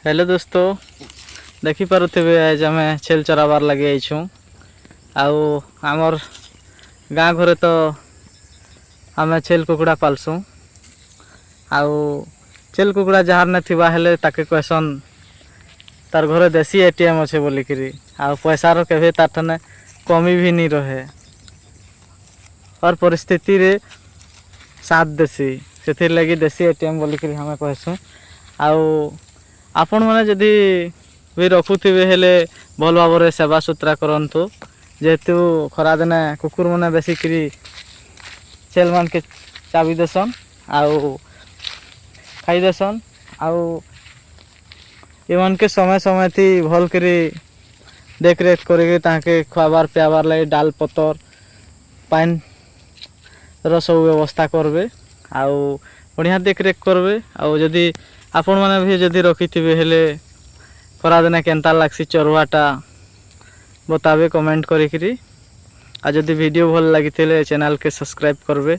Hello दोस्तों, देखी पारुथिबे आज आम छेल चराबार लगे आईछू। आमर गाँ घरे तो आम छेल कुकुड़ा पालसू। आउ छेल कुकुड़ा जार न थिबा हेले ताके कहसन तार घरे देसी एटीएम अच्छे बोलिकी आ पैसार केवे ताठने कमी भी नहीं रहे। हर परिस्थिति रे साथ देसी से लगी देसी एटीएम बोलिकी हमें कहसू। आपण मैंने जदि भी रखुवे हेले भल भाव सेवा सुतरा करंतु, जेहेतु खरा दिने कुकुर मैंने बेसिकी छेल मान के चाबी देसन आउ खाई देसन। आन के समय समय थी भल करी देख रेख करके खुआबार पियाबार लगे डाल पतर पान सब व्यवस्था करबे आउ बढ़िया देख रेख करबे। आउ जदि आपण मैंने भी जदि रखिथिबे हेले खरा दिने केनता लागसी चरवाटा बताबे कमेंट करिकरी। आ जदि वीडियो भल लगी चैनल के सब्सक्राइब करबे।